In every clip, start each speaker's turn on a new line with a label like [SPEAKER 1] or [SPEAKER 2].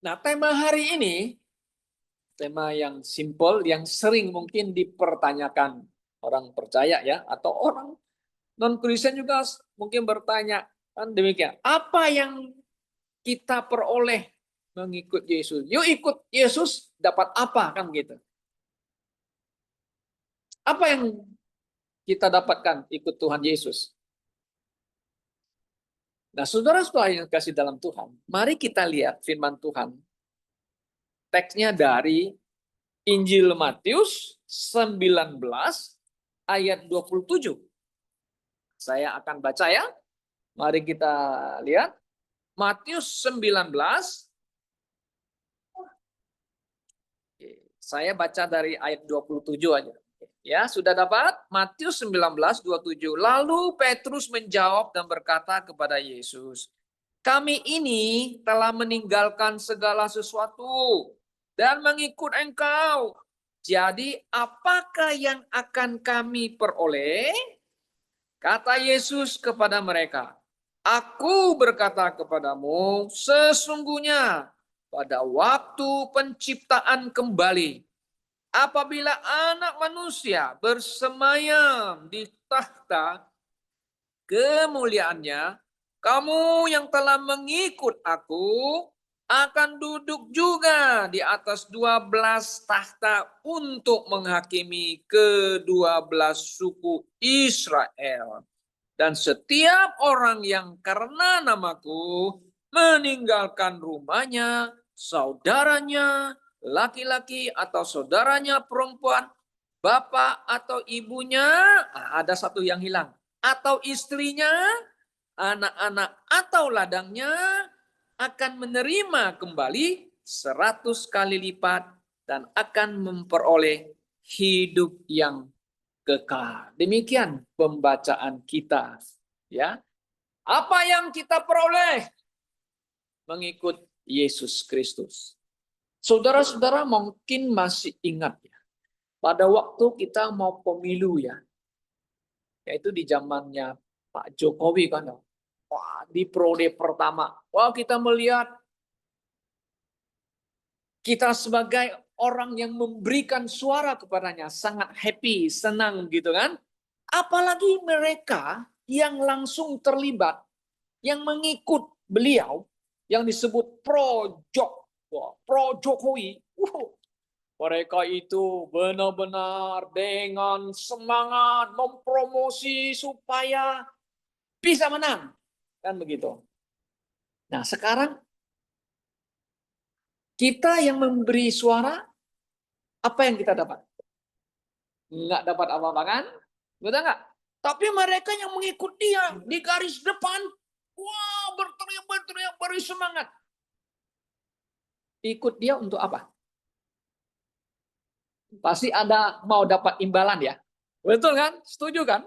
[SPEAKER 1] Nah, tema hari ini, tema yang simple, yang sering mungkin dipertanyakan orang percaya ya, atau orang non-Kristen juga mungkin bertanya, kan demikian. Apa yang kita peroleh mengikut Yesus? Yuk ikut Yesus, dapat apa kan gitu? Apa yang kita dapatkan ikut Tuhan Yesus? Nah, saudara-saudara yang kasih dalam Tuhan, mari kita lihat firman Tuhan. Teksnya dari Injil Matius 19 ayat 27. Saya akan baca ya. Mari kita lihat. Matius 19. Saya baca dari ayat 27 aja. Ya, sudah dapat? Matius 19:27. Lalu Petrus menjawab dan berkata kepada Yesus, "Kami ini telah meninggalkan segala sesuatu dan mengikut Engkau. Jadi apakah yang akan kami peroleh?" Kata Yesus kepada mereka, "Aku berkata kepadamu, sesungguhnya pada waktu penciptaan kembali, apabila Anak Manusia bersemayam di takhta kemuliaannya, kamu yang telah mengikut aku akan duduk juga di atas 12 takhta untuk menghakimi ke-12 suku Israel. Dan setiap orang yang karena namaku meninggalkan rumahnya, saudaranya, laki-laki atau saudaranya perempuan, bapak atau ibunya, ada satu yang hilang, atau istrinya, anak-anak atau ladangnya, akan menerima kembali 100 kali lipat dan akan memperoleh hidup yang kekal. Demikian pembacaan kita, ya. Apa yang kita peroleh mengikut Yesus Kristus? Saudara-saudara mungkin masih ingat ya, pada waktu kita mau pemilu ya, yaitu di zamannya Pak Jokowi kan, wah, di periode pertama, wah kita melihat kita sebagai orang yang memberikan suara kepadanya sangat happy, senang gitu kan. Apalagi mereka yang langsung terlibat, yang mengikut beliau, yang disebut pro Jokowi. Mereka itu benar-benar dengan semangat mempromosi supaya bisa menang. Kan begitu. Nah sekarang kita yang memberi suara, apa yang kita dapat? Nggak dapat apa-apa kan? Betul nggak? Tapi mereka yang mengikut dia di garis depan, wah berteriak-teriak beri semangat. Ikut dia untuk apa? Pasti ada mau dapat imbalan ya. Betul kan? Setuju kan?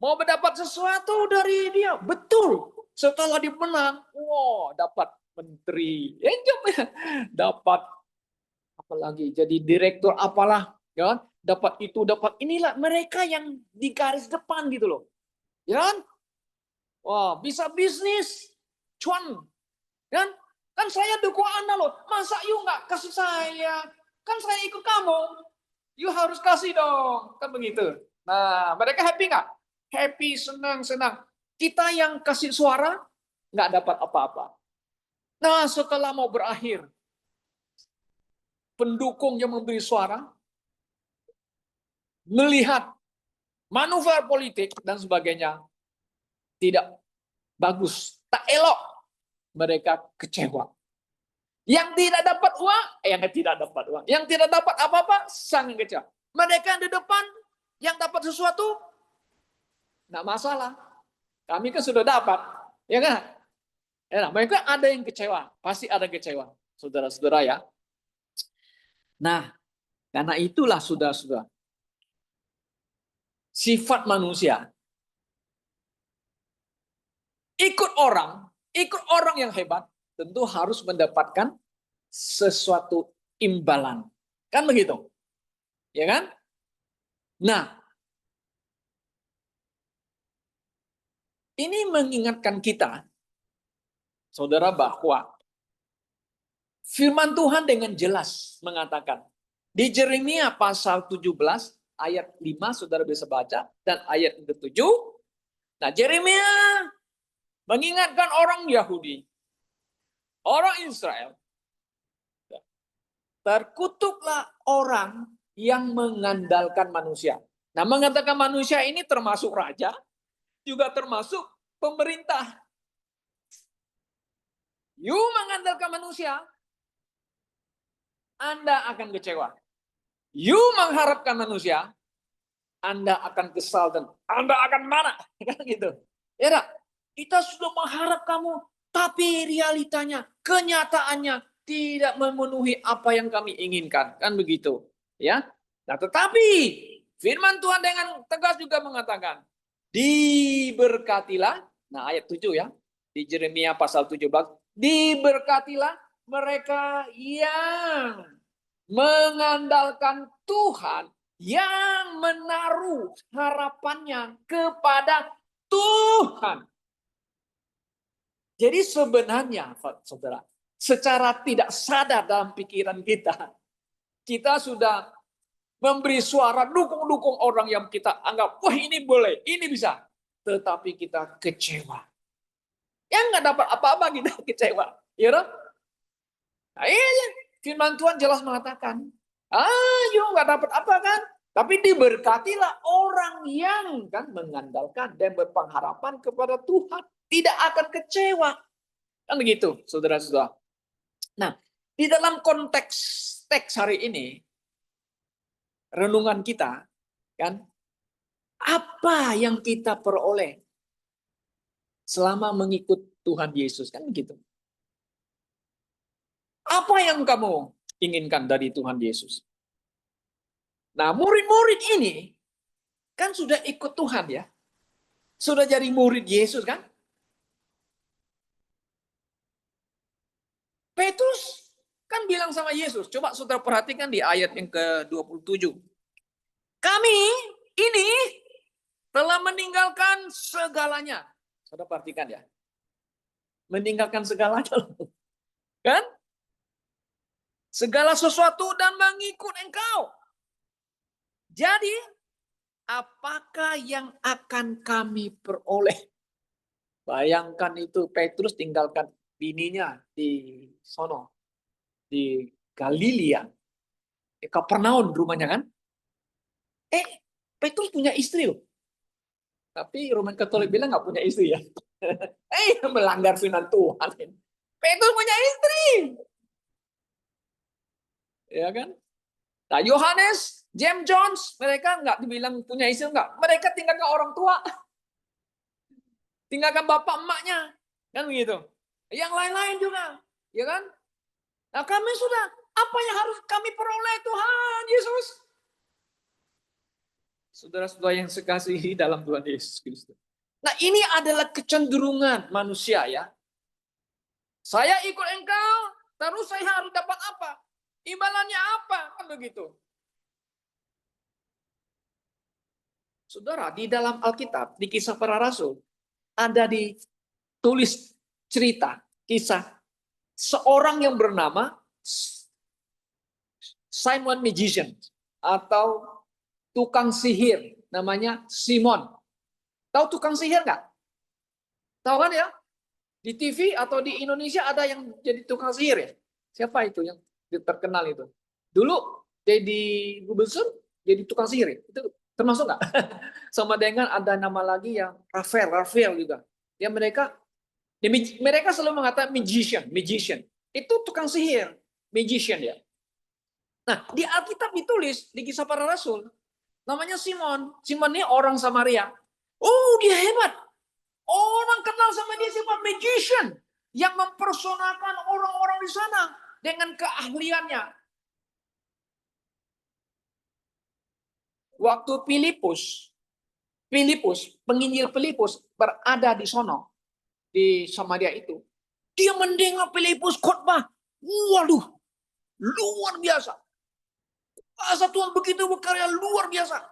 [SPEAKER 1] Mau mendapat sesuatu dari dia. Betul. Setelah dimenang, wow, dapat menteri. Dapat apalagi jadi direktur apalah, ya kan? Dapat itu, dapat inilah mereka yang di garis depan gitu loh. Ya kan? Wah, bisa bisnis. Cuan. Kan? Kan saya dukung Anda loh. Masa you nggak kasih saya? Kan saya ikut kamu. You harus kasih dong. Kan begitu. Nah, mereka happy nggak? Happy, senang, senang. Kita yang kasih suara, nggak dapat apa-apa. Nah, setelah mau berakhir, pendukung yang memberi suara, melihat manuver politik dan sebagainya, tidak bagus, tak elok. Mereka kecewa. Yang tidak dapat uang, yang tidak dapat apa-apa, sangat kecewa. Mereka di depan, yang dapat sesuatu, nggak masalah. Kami kan sudah dapat, ya kan? Ya, mereka ada yang kecewa, pasti ada kecewa, saudara-saudara ya. Nah, karena itulah saudara-saudara, sifat manusia ikut orang yang hebat, tentu harus mendapatkan sesuatu imbalan, kan begitu, ya kan? Nah, ini mengingatkan kita, saudara, bahwa Firman Tuhan dengan jelas mengatakan di Yeremia pasal 17 ayat 5, saudara bisa baca, dan ayat ke-7. Nah, Yeremia mengingatkan orang Yahudi, orang Israel, terkutuklah orang yang mengandalkan manusia. Nah, mengatakan manusia ini termasuk raja, juga termasuk pemerintah. You mengandalkan manusia, Anda akan kecewa. You mengharapkan manusia, Anda akan kesal dan Anda akan marah. Kan gitu. Ya tak? Kita sudah mengharap kamu, tapi realitanya, kenyataannya tidak memenuhi apa yang kami inginkan. Kan begitu. Ya. Nah, tetapi firman Tuhan dengan tegas juga mengatakan, diberkatilah, nah ayat 7 ya, di Yeremia pasal 17, diberkatilah mereka yang mengandalkan Tuhan, yang menaruh harapannya kepada Tuhan. Jadi sebenarnya, saudara, secara tidak sadar dalam pikiran kita, kita sudah memberi suara dukung-dukung orang yang kita anggap, wah ini boleh, ini bisa. Tetapi kita kecewa. Yang nggak dapat apa-apa kita kecewa. Ya, nah, ini firman Tuhan jelas mengatakan, ayo nggak dapat apa kan? Tapi diberkatilah orang yang kan mengandalkan dan berpengharapan kepada Tuhan. Tidak akan kecewa. Kan begitu, saudara-saudara. Nah, di dalam konteks teks hari ini, renungan kita, kan, apa yang kita peroleh selama mengikut Tuhan Yesus, kan begitu. Apa yang kamu inginkan dari Tuhan Yesus? Nah, murid-murid ini kan sudah ikut Tuhan ya. Sudah jadi murid Yesus kan? Petrus kan bilang sama Yesus, coba saudara perhatikan di ayat yang ke-27. Kami ini telah meninggalkan segalanya. Saudara perhatikan ya. Meninggalkan segalanya. Kan? Segala sesuatu dan mengikut engkau. Jadi, apakah yang akan kami peroleh? Bayangkan itu Petrus tinggalkan bininya di sono, di Galilea, Kapernaum rumahnya kan. Petrus punya istri loh. Tapi Roman Katolik bilang nggak punya istri ya. Melanggar firman Tuhan. Petrus punya istri. Ya kan? Nah, Yohanes, James Jones, mereka nggak dibilang punya istri nggak. Mereka tinggalkan orang tua. Tinggalkan bapak emaknya. Kan begitu. Yang lain-lain juga. Ya kan? Nah, kami sudah, apa yang harus kami peroleh Tuhan Yesus? Saudara-saudara yang sekasihi dalam Tuhan Yesus Kristus. Nah, ini adalah kecenderungan manusia ya. Saya ikut engkau, terus saya harus dapat apa? Imbalannya apa? Kan begitu. Saudara, di dalam Alkitab, di Kisah Para Rasul, ada ditulis cerita, kisah seorang yang bernama Simon Magician atau tukang sihir, namanya Simon. Tahu tukang sihir nggak? Tahu kan ya? Di TV atau di Indonesia ada yang jadi tukang sihir ya? Siapa itu yang terkenal itu? Dulu Deddy Gubernur jadi tukang sihir ya? Itu termasuk nggak? Sama dengan ada nama lagi yang Rafael juga. Yang mereka selalu mengatakan magician. Itu tukang sihir, magician ya. Nah, di Alkitab ditulis di Kisah Para Rasul, namanya Simon. Simon ini orang Samaria. Oh, dia hebat. Orang kenal sama dia siapa? Magician. Yang mempersonakan orang-orang di sana dengan keahliannya. Waktu Filipus, penginjil Filipus berada di sono, di Samaria itu. Dia mendengar Filipus khotbah. Waduh, luar biasa. Kuasa Tuhan begitu berkarya luar biasa.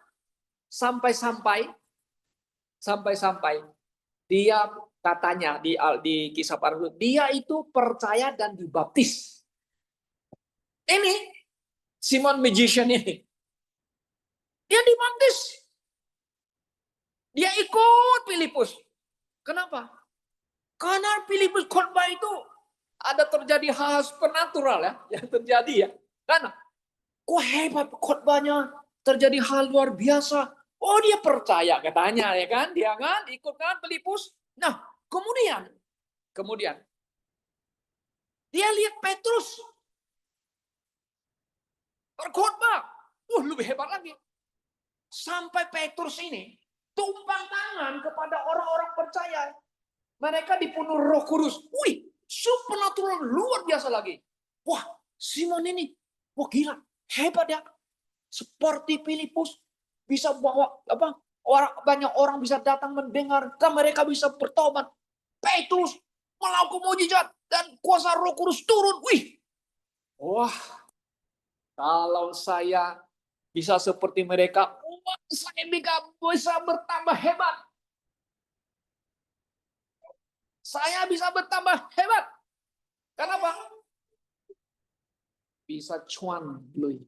[SPEAKER 1] Sampai-sampai dia katanya di Kisah Para Rasul, dia itu percaya dan dibaptis. Ini Simon magician ini. Dia dibaptis. Dia ikut Filipus. Kenapa? Karena Filipus khotbah itu ada terjadi hal supernatural ya, yang terjadi ya. Karena kok hebat khotbahnya, terjadi hal luar biasa. Oh, dia percaya katanya ya kan, dia kan ikut kan Filipus. Nah, kemudian dia lihat Petrus berkhotbah. Lebih hebat lagi. Sampai Petrus ini tumpang tangan kepada orang-orang percaya. Mereka dipenuhi Roh Kudus. Wih, supernatural luar biasa lagi. Wah, Simon ini, wah gila, hebat ya. Seperti Filipus bisa bawa banyak orang bisa datang mendengar, dan mereka bisa bertobat. Petrus melakukan mujizat dan kuasa Roh Kudus turun. Wih, wah, kalau saya bisa seperti mereka, saya bisa bertambah hebat. Saya bisa bertambah hebat. Kenapa? Bisa cuan lui.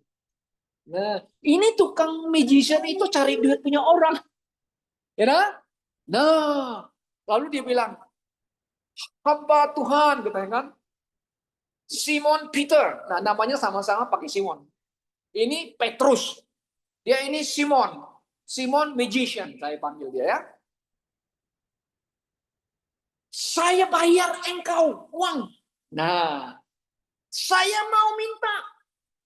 [SPEAKER 1] Nah, ini tukang magician itu cari duit punya orang. Ya, nah, lalu dia bilang, hamba Tuhan, katanya kan. Simon Peter. Nah, namanya sama-sama pakai Simon. Ini Petrus. Dia ini Simon. Simon magician, saya panggil dia ya. Saya bayar engkau uang. Nah, saya mau minta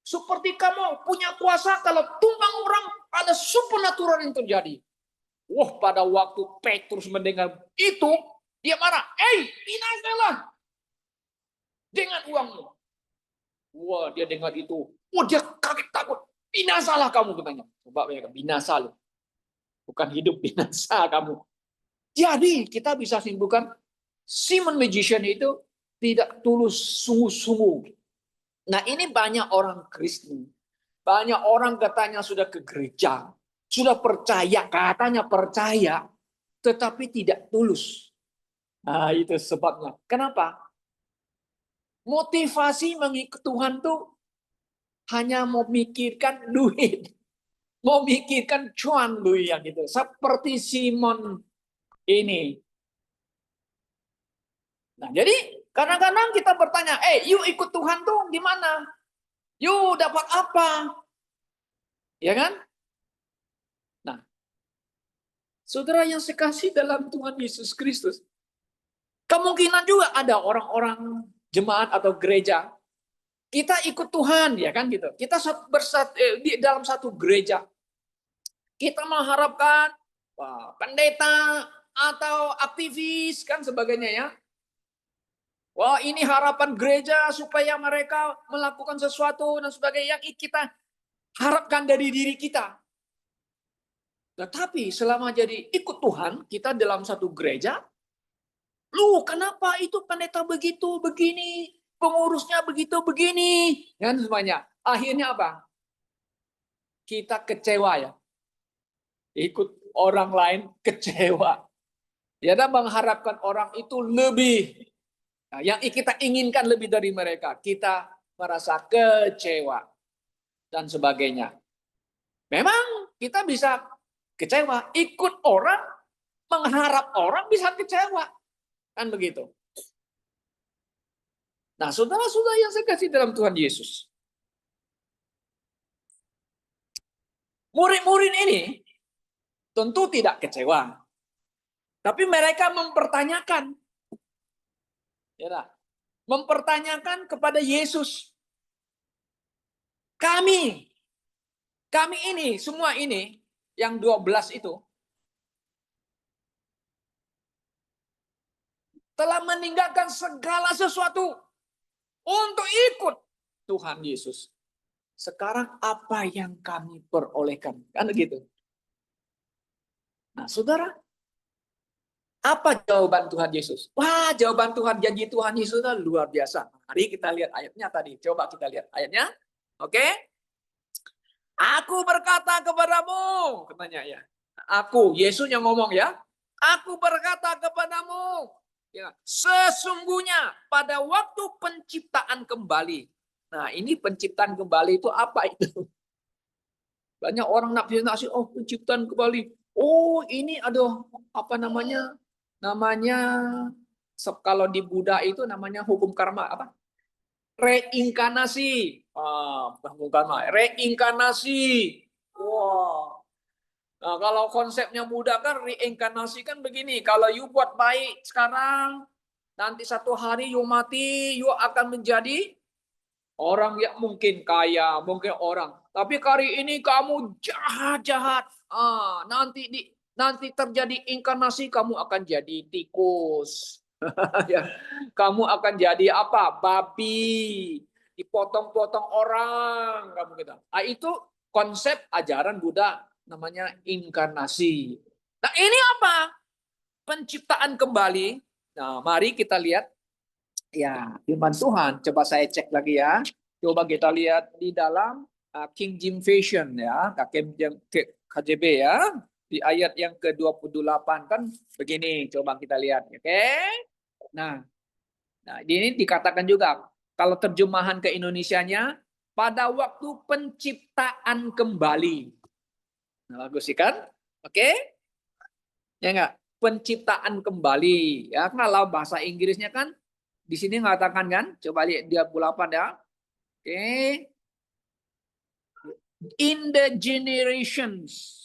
[SPEAKER 1] seperti kamu punya kuasa kalau tumbang orang ada supernatural yang terjadi. Wah, pada waktu Petrus mendengar itu, dia marah. Binasalah dengan uangmu. Wah, dia dengar itu. Wah, dia kaget takut. Binasalah kamu, katanya. Coba bayangkan, binasa loh. Bukan hidup, binasa kamu. Jadi, kita bisa simpulkan, Simon magician itu tidak tulus sungguh-sungguh. Nah, ini banyak orang Kristen. Banyak orang katanya sudah ke gereja. Sudah percaya, katanya percaya. Tetapi tidak tulus. Nah, itu sebabnya. Kenapa? Motivasi mengikut Tuhan tuh hanya memikirkan duit. Memikirkan cuan lu yang gitu. Seperti Simon ini. Nah, jadi kadang-kadang kita bertanya, yuk ikut Tuhan tuh gimana? Yuk dapat apa? Ya kan? Nah, saudara yang sekasih dalam Tuhan Yesus Kristus, kemungkinan juga ada orang-orang jemaat atau gereja, kita ikut Tuhan, ya kan gitu. Kita di dalam satu gereja, kita mengharapkan pendeta atau aktivis kan sebagainya ya. Wah, ini harapan gereja supaya mereka melakukan sesuatu dan sebagainya yang kita harapkan dari diri kita. Tetapi selama jadi ikut Tuhan, kita dalam satu gereja, kenapa itu pendeta begitu, begini, pengurusnya begitu, begini, dan semuanya. Akhirnya apa? Kita kecewa ya. Ikut orang lain kecewa. Ya, dan mengharapkan orang itu lebih. Nah, yang kita inginkan lebih dari mereka, kita merasa kecewa dan sebagainya. Memang kita bisa kecewa, ikut orang, mengharap orang bisa kecewa. Kan begitu. Nah, saudara-saudara yang saya kasih dalam Tuhan Yesus. Murid-murid ini tentu tidak kecewa. Tapi mereka mempertanyakan. Ya, mempertanyakan kepada Yesus. Kami ini, semua ini, yang 12 itu, telah meninggalkan segala sesuatu untuk ikut Tuhan Yesus. Sekarang apa yang kami perolehkan? Kan begitu. Nah, saudara, apa jawaban Tuhan Yesus? Wah, jawaban Tuhan, janji Tuhan Yesus itu luar biasa. Mari kita lihat ayatnya tadi. Coba kita lihat ayatnya. Oke? Aku berkata kepadamu, katanya ya. Aku, Yesus yang ngomong ya. Aku berkata kepadamu, ya, sesungguhnya pada waktu penciptaan kembali, Nah, ini penciptaan kembali itu apa itu? Banyak orang nafsi, oh penciptaan kembali. Oh, ini ada apa namanya? Namanya kalau di Buddha itu namanya hukum karma apa? Reinkarnasi. Hukum karma. Reinkarnasi. Wah. Nah, kalau konsepnya Buddha kan reinkarnasi kan begini. Kalau you buat baik sekarang, nanti satu hari you mati, you akan menjadi orang yang mungkin kaya, mungkin orang. Tapi kali ini kamu jahat-jahat. Nanti terjadi inkarnasi, kamu akan jadi tikus. Ya, kamu akan jadi apa? Babi. Dipotong-potong orang, kamu gitu. Nah, itu konsep ajaran Buddha namanya inkarnasi. Nah, ini apa? Penciptaan kembali. Nah, mari kita lihat ya, firman Tuhan. Coba saya cek lagi ya. Coba kita lihat di dalam King James Version ya, KJB ya. Di ayat yang ke-28 kan begini, coba kita lihat, oke? Nah, ini dikatakan juga kalau terjemahan ke Indonesianya pada waktu penciptaan kembali. Nah, bagus sih kan? Oke? Ya enggak? Penciptaan kembali. Ya, kalau bahasa Inggrisnya kan di sini mengatakan kan, coba lihat dia 28 ya. Oke. In the generations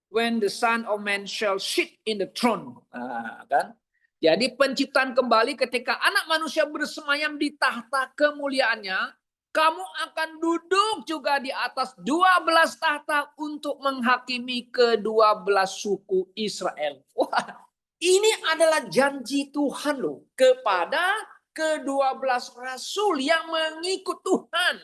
[SPEAKER 1] when the Son of Man shall sit in the throne. Nah, kan? Jadi penciptaan kembali ketika anak manusia bersemayam di tahta kemuliaannya, kamu akan duduk juga di atas 12 tahta untuk menghakimi ke-12 suku Israel. Wah, ini adalah janji Tuhan loh kepada ke-12 rasul yang mengikut Tuhan.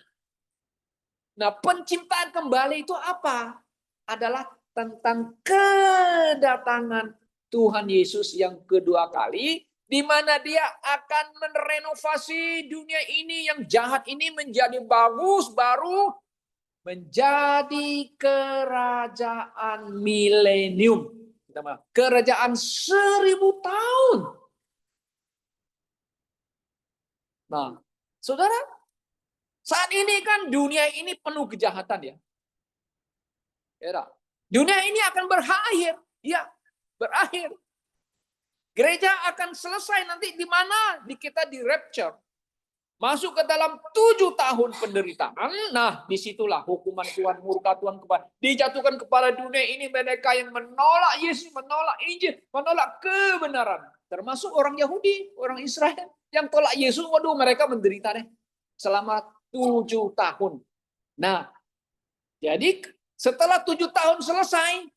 [SPEAKER 1] Nah, penciptaan kembali itu apa? Adalah tentang kedatangan Tuhan Yesus yang kedua kali, di mana dia akan merenovasi dunia ini yang jahat ini menjadi bagus, baru, menjadi kerajaan milenium. Kerajaan 1000 tahun. Nah, saudara, saat ini kan dunia ini penuh kejahatan ya. Dunia ini akan berakhir. Ya, berakhir. Gereja akan selesai nanti di mana? Kita di rapture. Masuk ke dalam 7 tahun penderitaan. Nah, disitulah hukuman Tuhan, murka Tuhan dijatuhkan kepada dunia ini mereka yang menolak Yesus, menolak Injil, menolak kebenaran. Termasuk orang Yahudi, orang Israel yang tolak Yesus. Waduh, mereka menderita deh selama 7 tahun. Nah, jadi setelah 7 tahun selesai,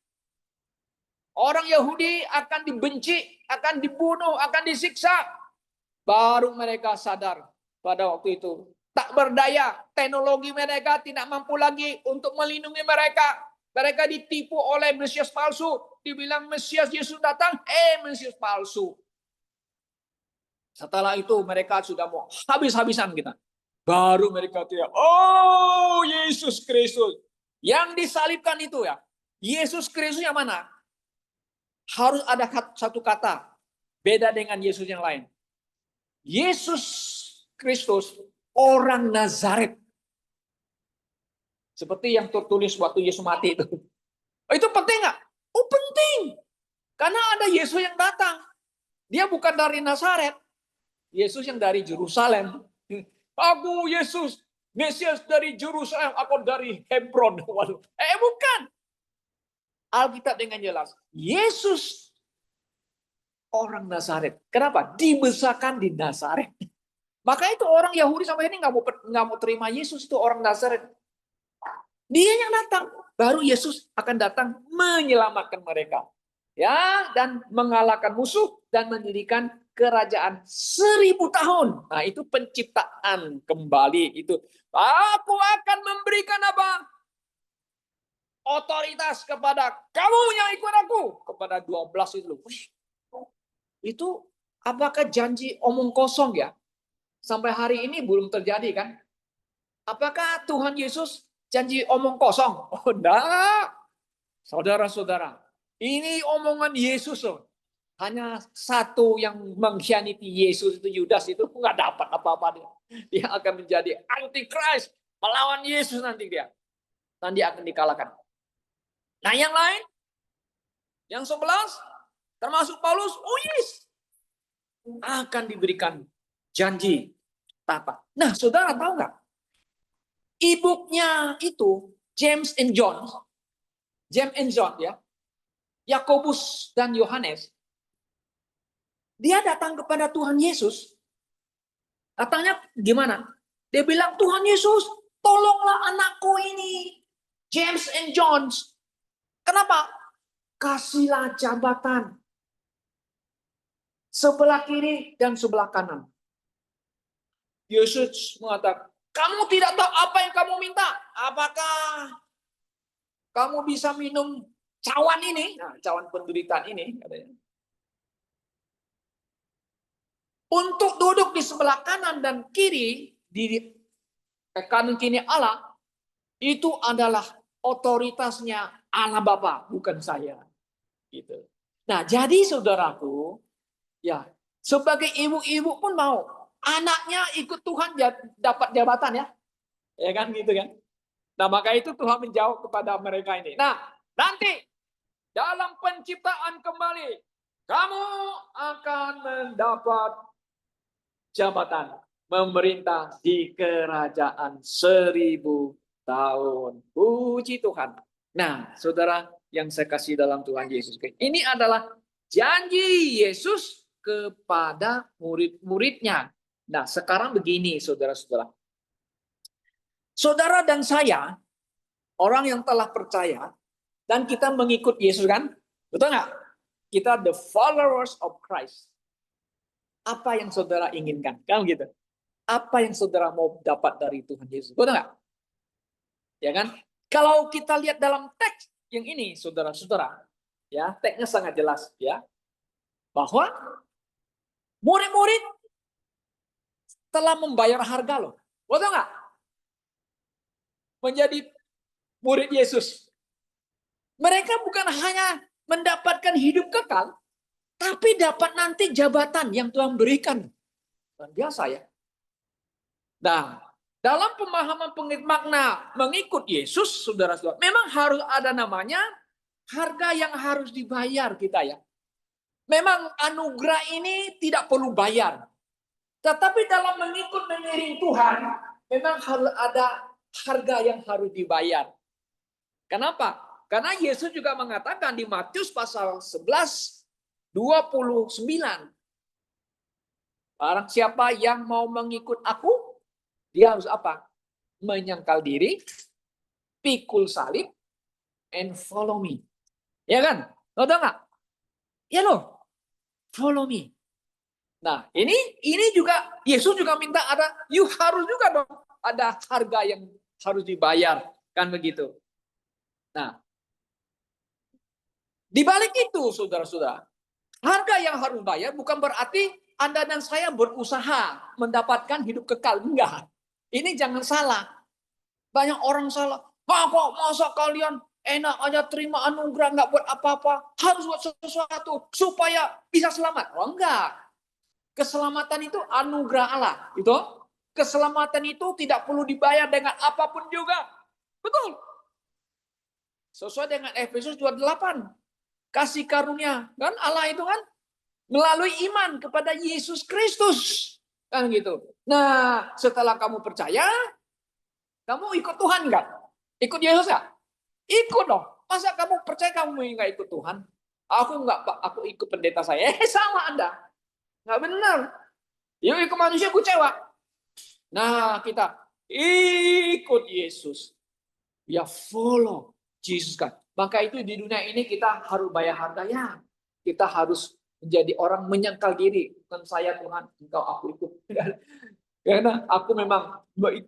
[SPEAKER 1] orang Yahudi akan dibenci, akan dibunuh, akan disiksa. Baru mereka sadar pada waktu itu. Tak berdaya, teknologi mereka tidak mampu lagi untuk melindungi mereka. Mereka ditipu oleh Mesias palsu. Dibilang Mesias Yesus datang, Mesias palsu. Setelah itu mereka sudah mau habis-habisan kita. Baru mereka teriak, oh Yesus Kristus. Yang disalibkan itu ya, Yesus Kristus yang mana? Harus ada satu kata, beda dengan Yesus yang lain. Yesus Kristus, orang Nazaret. Seperti yang tertulis waktu Yesus mati itu. Itu penting nggak? Oh penting. Karena ada Yesus yang datang. Dia bukan dari Nazaret. Yesus yang dari Yerusalem. Aku Yesus, Mesias dari Yerusalem, aku dari Hebron. Waduh. Bukan. Alkitab dengan jelas. Yesus orang Nazaret. Kenapa? Dibesarkan di Nazaret. Maka itu orang Yahudi sampai ini nggak mau terima Yesus itu orang Nazaret. Dia yang datang. Baru Yesus akan datang menyelamatkan mereka. Ya, dan mengalahkan musuh dan mendirikan kerajaan 1000 tahun. Nah, itu penciptaan kembali itu. Aku akan memberikan apa? Otoritas kepada kamu yang ikut aku. Kepada 12 itu. Itu apakah janji omong kosong ya? Sampai hari ini belum terjadi kan? Apakah Tuhan Yesus janji omong kosong? Oh, enggak. Saudara-saudara, ini omongan Yesus loh. hanya satu yang mengkhianati Yesus, itu Yudas, itu nggak dapat apa-apa dia. Dia akan menjadi antikris, melawan Yesus nanti dia. Nanti akan dikalahkan. Nah yang lain, yang 11, termasuk Paulus, oh yes, akan diberikan janji tahta. Nah saudara tahu nggak? Ibunya itu James and John ya, Yakobus dan Yohanes, dia datang kepada Tuhan Yesus. Datangnya gimana? Dia bilang, Tuhan Yesus, tolonglah anakku ini, James and John. Kenapa? Kasihlah jabatan sebelah kiri dan sebelah kanan. Yesus mengatakan, kamu tidak tahu apa yang kamu minta. Apakah kamu bisa minum cawan ini? Nah, cawan penderitaan ini, katanya. Untuk duduk di sebelah kanan dan kiri, di kanan kiri Allah, itu adalah otoritasnya Allah Bapa, bukan saya. Gitu. Nah, jadi saudaraku, ya, sebagai ibu-ibu pun mau anaknya ikut Tuhan dapat jabatan ya. Ya kan gitu kan. Nah, maka itu Tuhan menjawab kepada mereka ini. Nah, nanti dalam penciptaan kembali kamu akan mendapat jabatan memerintah di kerajaan 1000 tahun. Puji Tuhan. Nah, saudara yang saya kasih dalam Tuhan Yesus, ini adalah janji Yesus kepada murid-muridnya. Nah, sekarang begini, saudara-saudara. Saudara dan saya, orang yang telah percaya, dan kita mengikut Yesus kan? Betul nggak? Kita the followers of Christ. Apa yang saudara inginkan? Kan gitu. Apa yang saudara mau dapat dari Tuhan Yesus? Betul nggak? Ya kan? Kalau kita lihat dalam teks yang ini, saudara-saudara, ya teksnya sangat jelas, ya, bahwa murid-murid telah membayar harga loh. Betul nggak? Menjadi murid Yesus. Mereka bukan hanya mendapatkan hidup kekal, tapi dapat nanti jabatan yang Tuhan berikan. Luar biasa ya. Nah, dalam pemahaman makna mengikut Yesus, saudara-saudara, memang harus ada namanya harga yang harus dibayar kita ya. Memang anugerah ini tidak perlu bayar. Tetapi dalam mengikut mengiring Tuhan, memang harus ada harga yang harus dibayar. Kenapa? Karena Yesus juga mengatakan di Matius pasal 11, 29. Barang siapa yang mau mengikut aku, dia harus apa? Menyangkal diri, pikul salib, and follow me. Ya kan? Lo tau nggak? Ya lo, follow me. Nah, ini juga Yesus juga minta ada, you harus juga dong ada harga yang harus dibayar, kan begitu. Nah, di balik itu, saudara-saudara, harga yang harus bayar bukan berarti Anda dan saya berusaha mendapatkan hidup kekal. Enggak. Ini jangan salah. Banyak orang salah. Kok masa kalian enak aja terima anugerah, nggak buat apa-apa. Harus buat sesuatu supaya bisa selamat. Oh enggak. Keselamatan itu anugerah Allah. Itu keselamatan itu tidak perlu dibayar dengan apapun juga. Betul. Sesuai dengan Efesus 2:8. Kasih karunia, kan Allah itu kan melalui iman kepada Yesus Kristus, kan gitu. Nah, setelah kamu percaya, kamu ikut Tuhan nggak? Ikut Yesus nggak? Ikut dong. Masa kamu percaya kamu nggak ikut Tuhan? Aku nggak, Pak. Aku ikut pendeta saya. Salah Anda. Nggak benar. Yuk ikut manusia kecewa. Nah, kita ikut Yesus. Ya follow Jesus kan. Maka itu di dunia ini kita harus bayar harganya. Kita harus menjadi orang menyangkal diri. Bukan saya Tuhan, engkau aku ikut. Karena aku memang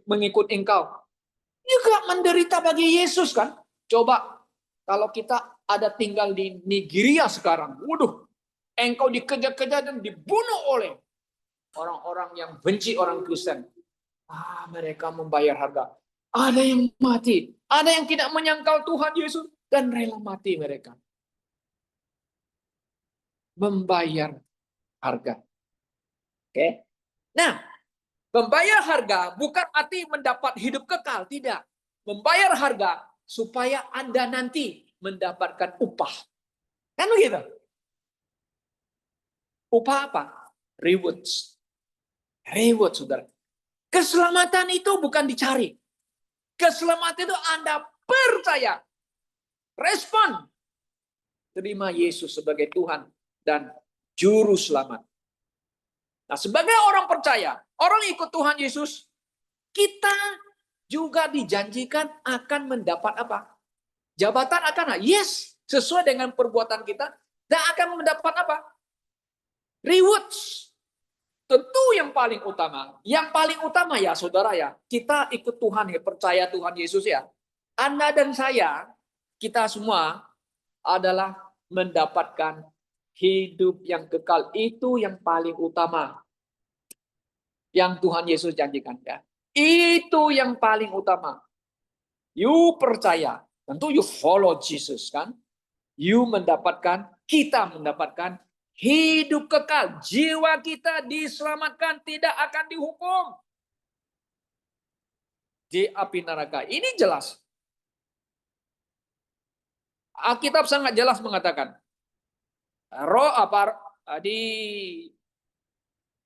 [SPEAKER 1] mengikut engkau. Juga menderita bagi Yesus kan. Coba kalau kita ada tinggal di Nigeria sekarang. Waduh, engkau dikejar-kejar dan dibunuh oleh orang-orang yang benci orang Kristen. Mereka membayar harga. Ada yang mati. Ada yang tidak menyangkal Tuhan Yesus dan rela mati mereka. membayar harga. Oke. Nah, membayar harga bukan arti mendapat hidup kekal, tidak. Membayar harga supaya Anda nanti mendapatkan upah. Kan begitu? Upah apa? Rewards. Reward, saudara. Keselamatan itu bukan dicari. Keselamatan itu Anda percaya. Respon. Terima Yesus sebagai Tuhan dan Juru Selamat. Nah, sebagai orang percaya, orang ikut Tuhan Yesus, kita juga dijanjikan akan mendapat apa? Jabatan akan, yes, sesuai dengan perbuatan kita, dan akan mendapat apa? Rewards. Tentu yang paling utama ya saudara ya, kita ikut Tuhan ya, percaya Tuhan Yesus ya. Anda dan saya, kita semua adalah mendapatkan hidup yang kekal. Itu yang paling utama. Yang Tuhan Yesus janjikan ya. Itu yang paling utama. You percaya, tentu you follow Jesus kan. You mendapatkan, kita mendapatkan hidup kekal. Jiwa kita diselamatkan, tidak akan dihukum di api neraka. Ini jelas. Alkitab sangat jelas mengatakan. Roh apa di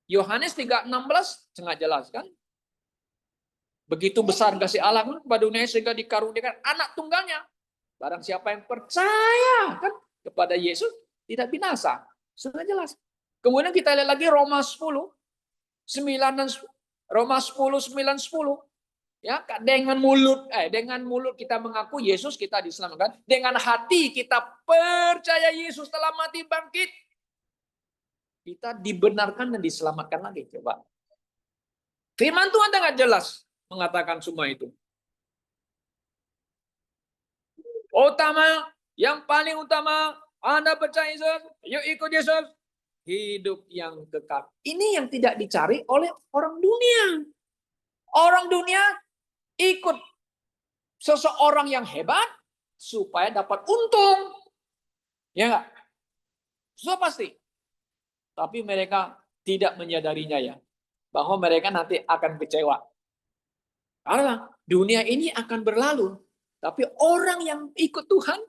[SPEAKER 1] Yohanes 3:16 sangat jelas kan? Begitu besar kasih Allah kepada dunia sehingga dikaruniakan anak tunggalnya. Barang siapa yang percaya kan kepada Yesus tidak binasa. Sudah jelas. Kemudian kita lihat lagi Roma 10 9 dan Roma 10 9 10. Ya, dengan mulut kita mengaku Yesus, kita diselamatkan. Dengan hati kita percaya Yesus telah mati bangkit. Kita dibenarkan dan diselamatkan lagi. Coba. Firman Tuhan sangat jelas mengatakan semua itu. Yang paling utama, Anda percaya Yesus, yuk ikut Yesus. Hidup yang kekal. Ini yang tidak dicari oleh orang dunia. Orang dunia ikut seseorang yang hebat supaya dapat untung. Ya enggak? Sudah pasti. Tapi mereka tidak menyadarinya ya. Bahwa mereka nanti akan kecewa. Karena dunia ini akan berlalu. Tapi orang yang ikut Tuhan,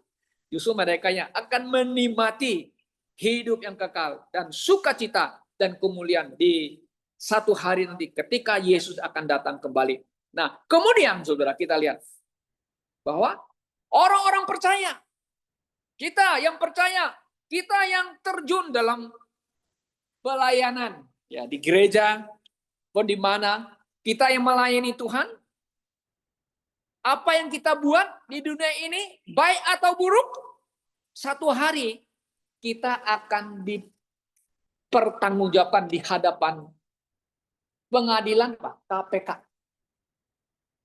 [SPEAKER 1] justru mereka yang akan menikmati hidup yang kekal dan sukacita dan kemuliaan di satu hari nanti ketika Yesus akan datang kembali. Nah, kemudian saudara kita lihat bahwa orang-orang percaya, kita yang percaya, kita yang terjun dalam pelayanan ya di gereja, pun di mana kita yang melayani Tuhan, apa yang kita buat di dunia ini, baik atau buruk, satu hari kita akan dipertanggungjawabkan di hadapan pengadilan KPK.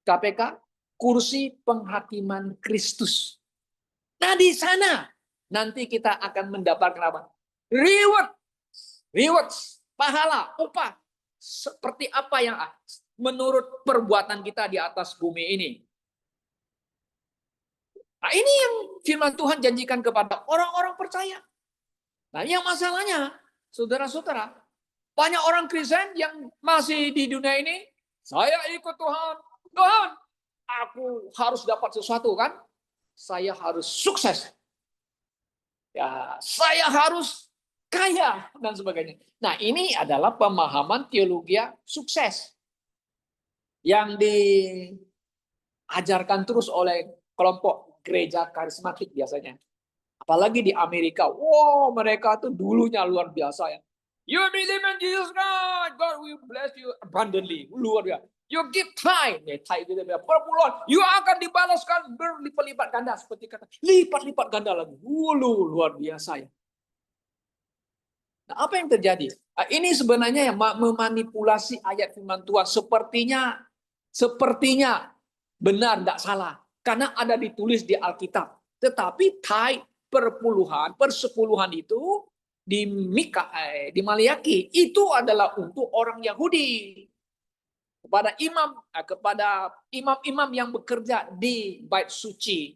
[SPEAKER 1] KPK, kursi penghakiman Kristus. Nah, di sana nanti kita akan mendapatkan apa? Rewards, pahala, upah. Seperti apa yang menurut perbuatan kita di atas bumi ini. Nah, ini yang firman Tuhan janjikan kepada orang-orang percaya. Nah, yang masalahnya, saudara-saudara, banyak orang Kristen yang masih di dunia ini, saya ikut Tuhan. Tuhan, aku harus dapat sesuatu kan? Saya harus sukses. Ya, saya harus kaya dan sebagainya. Nah, ini adalah pemahaman teologi sukses yang diajarkan terus oleh kelompok gereja karismatik biasanya. Apalagi di Amerika. Wow, mereka tuh dulunya luar biasa ya. You believe in Jesus Christ, God will bless you abundantly. Luar biasa. You give tithe, itu perpuluhan. You akan dibalaskan berlipat-lipat ganda seperti kata. Lipat-lipat ganda lagi. Luar biasa ya. Nah, apa yang terjadi? Ini sebenarnya yang memanipulasi ayat firman Tuhan. Sepertinya benar, tidak salah. Karena ada ditulis di Alkitab. Tetapi tithe, persepuluhan itu di Maliaki itu adalah untuk orang Yahudi. Kepada imam-imam yang bekerja di bait suci.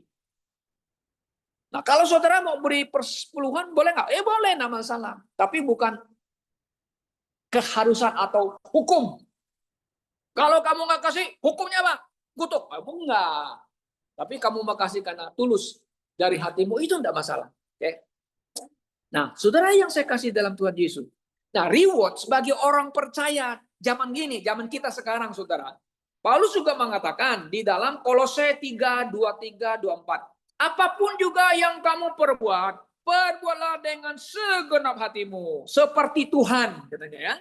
[SPEAKER 1] Nah, kalau saudara mau beri persepuluhan, boleh nggak? Boleh, nggak masalah. Tapi bukan keharusan atau hukum. Kalau kamu nggak kasih, hukumnya apa? Kutuk. Enggak. Tapi kamu mau kasih karena tulus dari hatimu, itu enggak masalah. Oke. Nah, saudara yang saya kasih dalam Tuhan Yesus. Nah, reward sebagai orang percaya zaman gini, zaman kita sekarang, saudara. Paulus juga mengatakan di dalam Kolose 3:23-24. Apapun juga yang kamu perbuat, perbuatlah dengan segenap hatimu. Seperti Tuhan, katanya ya.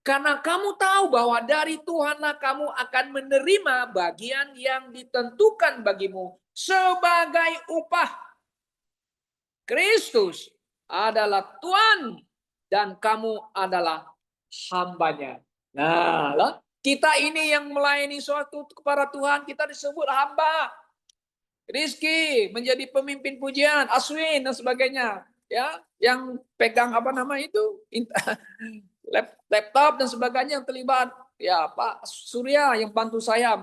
[SPEAKER 1] Karena kamu tahu bahwa dari Tuhanlah kamu akan menerima bagian yang ditentukan bagimu sebagai upah. Kristus adalah Tuhan dan kamu adalah hambanya. Nah, kita ini yang melayani suatu kepada Tuhan, kita disebut hamba. Rizky menjadi pemimpin pujian, Aswin dan sebagainya. Ya, yang pegang apa nama itu? Laptop dan sebagainya yang terlibat. Ya, Pak Surya yang bantu saya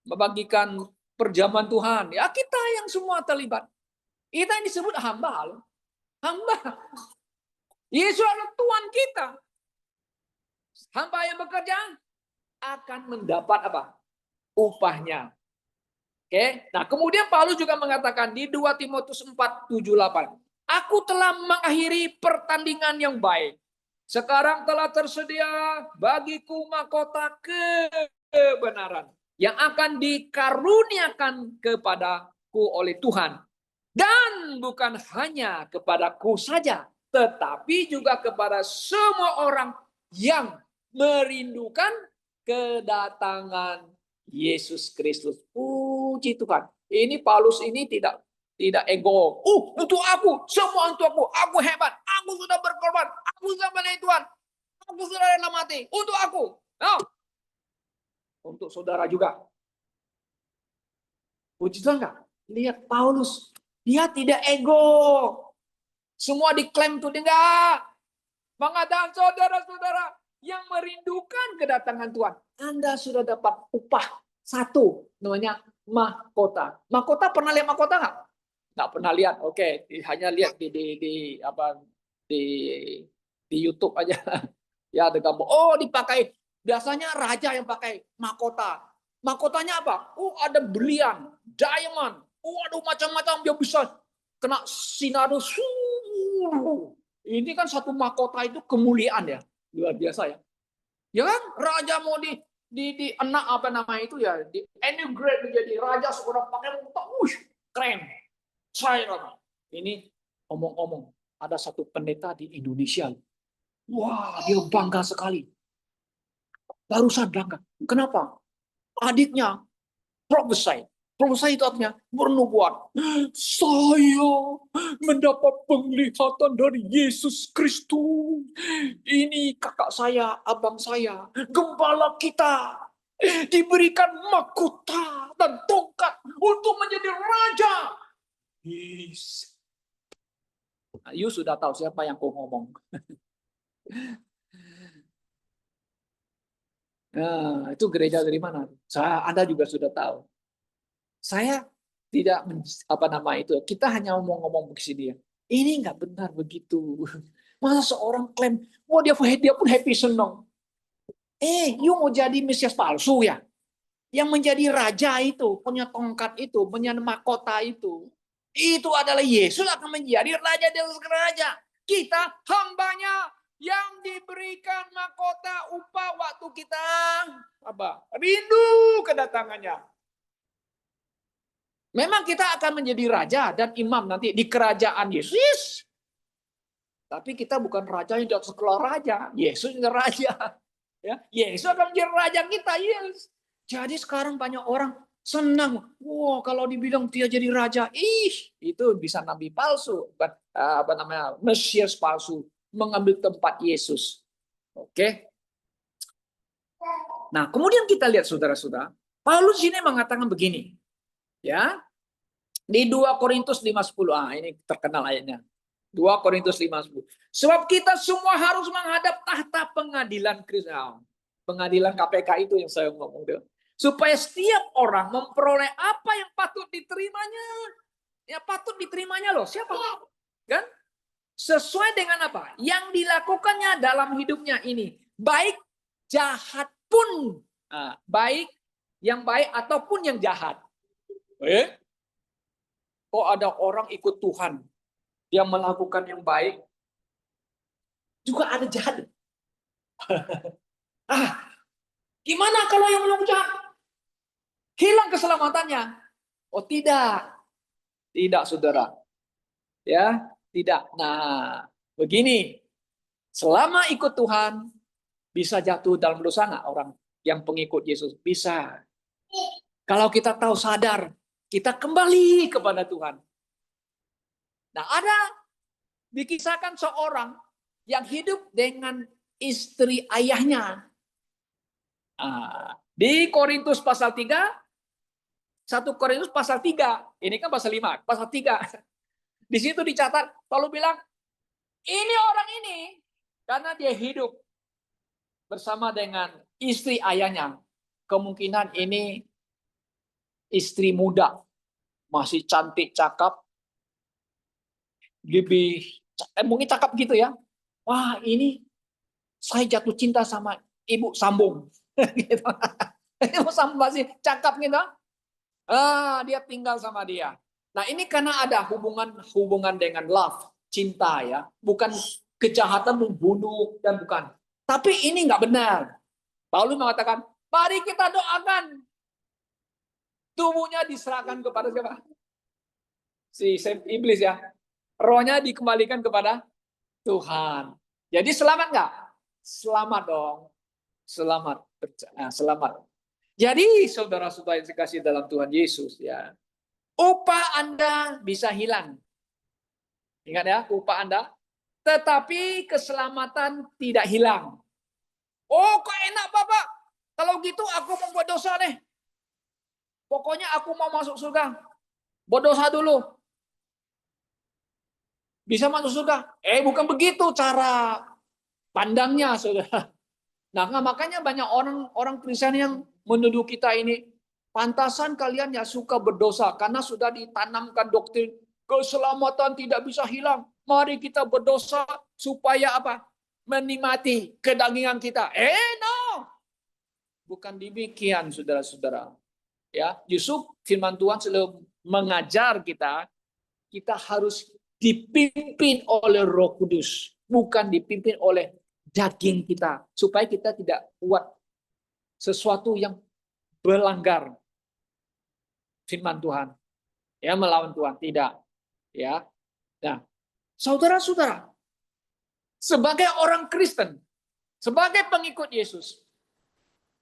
[SPEAKER 1] membagikan perjamuan Tuhan. Ya, kita yang semua terlibat. Kita yang disebut hamba loh. Hamba. Yesus adalah Tuhan kita. Hamba yang bekerja akan mendapat apa? Upahnya. Oke. Nah, kemudian Paulus juga mengatakan di 2 Timotius 4:7-8. Aku telah mengakhiri pertandingan yang baik. Sekarang telah tersedia bagiku mahkota kebenaran yang akan dikaruniakan kepadaku oleh Tuhan. Dan bukan hanya kepadaku saja, tetapi juga kepada semua orang yang merindukan kedatangan Yesus Kristus. Puji Tuhan. Ini Paulus ini tidak ego. Untuk aku, semua untuk aku hebat. Aku sudah berkorban. Aku sudah melayani Tuhan. Aku sudah rela mati. Untuk aku. No. Untuk saudara juga. Puji Tuhan enggak? Lihat Paulus. Dia tidak ego. Semua diklaim itu enggak. Mengatakan saudara-saudara yang merindukan kedatangan Tuhan. Anda sudah dapat upah satu. Namanya mahkota. Mahkota, pernah lihat mahkota enggak? Nggak pernah lihat, oke, hanya lihat di YouTube aja. Ya, ada gambar. Oh, dipakai. Biasanya raja yang pakai mahkota. Mahkotanya apa? Ada berlian, diamond. Aduh, macam-macam dia bisa kena sinar. Ini kan satu mahkota itu kemuliaan ya, luar biasa ya. Ya kan, raja mau di enak apa nama itu ya, di integrate menjadi raja seorang pakai mahkota. Keren. Saya ini omong-omong, ada satu pendeta di Indonesia. Wah, dia bangga sekali. Barusan bangga. Kenapa? Adiknya prophesy. Prophesy itu artinya bernubuat. Saya mendapat penglihatan dari Yesus Kristus. Ini kakak saya, abang saya, gembala kita. Diberikan mahkota dan tongkat untuk menjadi raja. Yes. Nah, you sudah tahu siapa yang kau ngomong. Nah, itu gereja dari mana? Anda juga sudah tahu. Saya tidak apa nama itu. Kita hanya ngomong-ngomong begini ya. Ini nggak benar begitu. Masa seorang klaim, wah dia pun happy senang. You mau jadi Mesias palsu ya? Yang menjadi raja itu, punya tongkat itu, punya mahkota itu. Itu adalah Yesus akan menjadi raja di atas raja. Kita hambanya yang diberikan mahkota upah waktu kita apa? Rindu kedatangannya. Memang kita akan menjadi raja dan imam nanti di kerajaan Yesus. Tapi kita bukan raja yang di atas gelar raja. Yesus yang raja. Ya, Yesus akan menjadi raja kita. Yes. Jadi sekarang banyak orang senang. Wah, kalau dibilang dia jadi raja, itu bisa nabi palsu, apa namanya, Mesias palsu, mengambil tempat Yesus. Oke. Nah, kemudian kita lihat saudara-saudara, Paulus ini mengatakan begini. Ya. Di 2 Korintus 5:10. Ini terkenal ayatnya. 2 Korintus 5:10. Sebab kita semua harus menghadap tahta pengadilan Kristus. Pengadilan KPK itu yang saya ngomong. Supaya setiap orang memperoleh apa yang patut diterimanya Ya patut diterimanya loh. Siapa? Kan? Sesuai dengan apa? Yang dilakukannya dalam hidupnya ini. Baik, jahat pun. Baik, yang baik ataupun yang jahat. Kok ada orang ikut Tuhan. Dia melakukan yang baik. Juga ada jahat. Gimana kalau yang melakukan jahat? Hilang keselamatannya. Oh tidak. Tidak saudara. Ya, tidak. Nah, begini. Selama ikut Tuhan, bisa jatuh dalam dosa nggak orang yang pengikut Yesus? Bisa. Kalau kita tahu sadar, kita kembali kepada Tuhan. Nah, ada dikisahkan seorang yang hidup dengan istri ayahnya. Di Korintus pasal 3, 1 Korintus pasal 3, ini kan pasal 5, pasal 3. Di situ dicatat, Paulus bilang, ini orang ini, karena dia hidup bersama dengan istri ayahnya, kemungkinan ini istri muda, masih cantik, cakap, lebih mungkin cakap gitu ya. Wah, ini saya jatuh cinta sama Ibu Sambung. Gitu. Ibu Sambung masih cakap gitu. Dia tinggal sama dia. Nah, ini karena ada hubungan dengan love, cinta ya. Bukan kejahatan membunuh dan bukan. Tapi ini nggak benar. Paulus mengatakan, mari kita doakan. Tubuhnya diserahkan kepada siapa? Si iblis ya. Rohnya dikembalikan kepada Tuhan. Jadi selamat nggak? Selamat dong. Selamat. Selamat. Jadi saudara-saudara yang dikasih dalam Tuhan Yesus ya. Upah Anda bisa hilang. Ingat ya, upah Anda. Tetapi keselamatan tidak hilang. Oh, kok enak Bapak? Kalau gitu aku mau buat dosa deh. Pokoknya aku mau masuk surga. Berdosa dulu. Bisa masuk surga. Bukan begitu cara pandangnya, saudara. Nah, makanya banyak orang Kristen yang menuduh kita ini, pantasan kalian ya suka berdosa karena sudah ditanamkan doktrin keselamatan tidak bisa hilang. Mari kita berdosa supaya apa? Menikmati kedagingan kita. No. Bukan demikian, saudara-saudara. Ya, justru firman Tuhan selalu mengajar kita harus dipimpin oleh Roh Kudus, bukan dipimpin oleh daging kita, supaya kita tidak buat sesuatu yang melanggar firman Tuhan, ya melawan Tuhan, tidak, ya. Nah, saudara-saudara, sebagai orang Kristen, sebagai pengikut Yesus,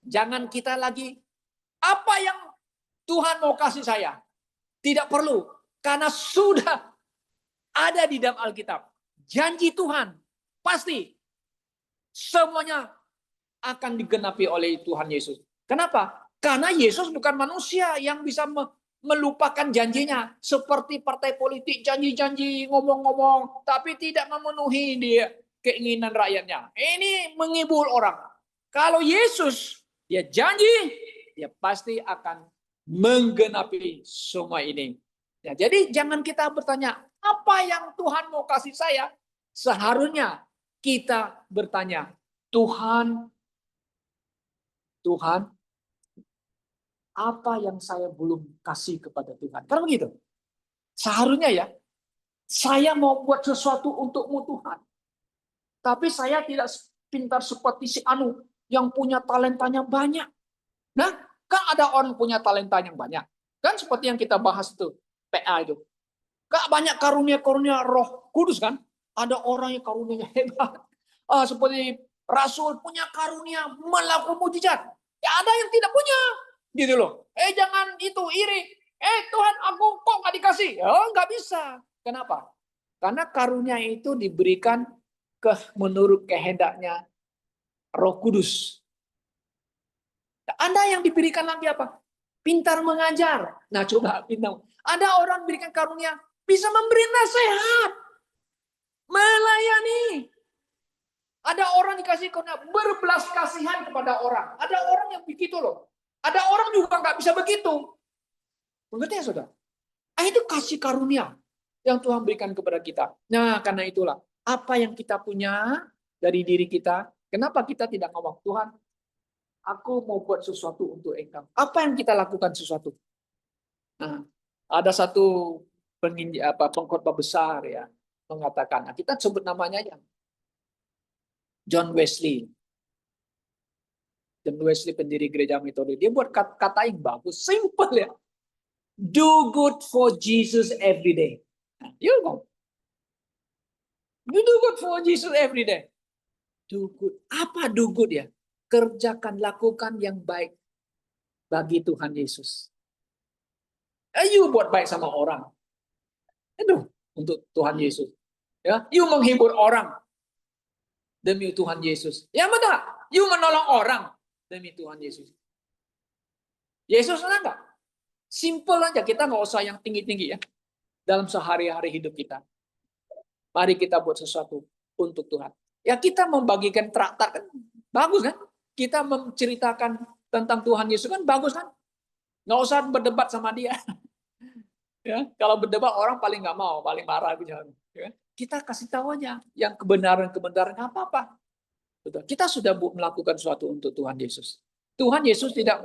[SPEAKER 1] jangan kita lagi apa yang Tuhan mau kasih saya, tidak perlu, karena sudah ada di dalam Alkitab. Janji Tuhan pasti semuanya akan digenapi oleh Tuhan Yesus. Kenapa? Karena Yesus bukan manusia yang bisa melupakan janjinya. Seperti partai politik janji-janji, ngomong-ngomong, tapi tidak memenuhi dia keinginan rakyatnya. Ini menghibur orang. Kalau Yesus, dia janji, dia pasti akan menggenapi semua ini. Ya, jadi jangan kita bertanya, apa yang Tuhan mau kasih saya? Seharusnya kita bertanya, Tuhan, apa yang saya belum kasih kepada Tuhan? Karena begitu. Seharusnya ya, saya mau buat sesuatu untukmu Tuhan. Tapi saya tidak pintar seperti si Anu yang punya talentanya banyak. Nah, kan ada orang punya talenta yang banyak. Kan seperti yang kita bahas itu, PA itu. Kan banyak karunia-karunia Roh Kudus kan? Ada orang yang karunianya hebat. Seperti Rasul punya karunia melakukan mujizat. Ya ada yang tidak punya. Gitu loh. Jangan itu iri. Tuhan aku kok nggak dikasih? Nggak bisa. Kenapa? Karena karunia itu diberikan menurut kehendaknya Roh Kudus. Anda yang diberikan lagi apa? Pintar mengajar. Nah coba pintar. Ada orang diberikan karunia bisa memberi nasihat, melayani. Ada orang dikasih karunia berbelas kasihan kepada orang. Ada orang yang begitu loh. Ada orang juga nggak bisa begitu. Mengerti ya saudara? Itu kasih karunia yang Tuhan berikan kepada kita. Nah, karena itulah apa yang kita punya dari diri kita, kenapa kita tidak ngomong, Tuhan, aku mau buat sesuatu untuk Engkau. Apa yang kita lakukan sesuatu? Nah, ada satu pengkhotbah besar ya mengatakan, nah, kita sebut namanya aja, John Wesley. John Wesley pendiri gereja metode. Dia buat kata yang bagus, simple ya. Do good for Jesus every day. Nah, you know. You do good for Jesus every day. Do good. Apa do good ya? Kerjakan, lakukan yang baik bagi Tuhan Yesus. You buat baik sama orang. Itu untuk Tuhan Yesus. Ya, you menghibur orang demi Tuhan Yesus. Ya betul. You menolong orang demi Tuhan Yesus. Yesus enggak? Simple aja, kita nggak usah yang tinggi-tinggi ya. Dalam sehari-hari hidup kita. Mari kita buat sesuatu untuk Tuhan. Ya kita membagikan traktat kan bagus kan? Kita menceritakan tentang Tuhan Yesus kan bagus kan? Nggak usah berdebat sama dia. Ya, kalau berdebat orang paling nggak mau, paling marah gitu. Ya. Kita kasih tahu aja yang kebenaran-kebenaran nggak apa-apa. Betul. Kita sudah melakukan sesuatu untuk Tuhan Yesus. Tuhan Yesus tidak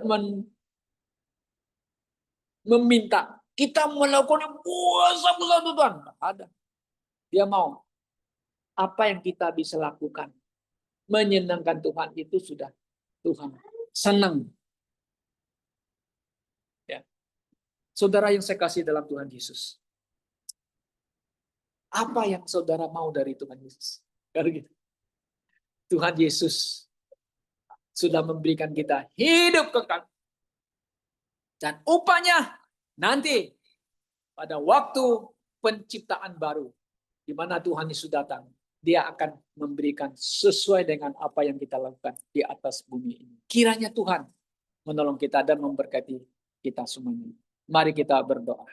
[SPEAKER 1] meminta kita melakukan puasa Tuhan. Nggak ada. Dia mau apa yang kita bisa lakukan menyenangkan Tuhan itu sudah Tuhan senang. Ya. Saudara yang saya kasih dalam Tuhan Yesus. Apa yang saudara mau dari Tuhan Yesus? Gitu. Tuhan Yesus sudah memberikan kita hidup kekal. Dan upahnya nanti pada waktu penciptaan baru di mana Tuhan Yesus datang, Dia akan memberikan sesuai dengan apa yang kita lakukan di atas bumi ini. Kiranya Tuhan menolong kita dan memberkati kita semuanya. Mari kita berdoa.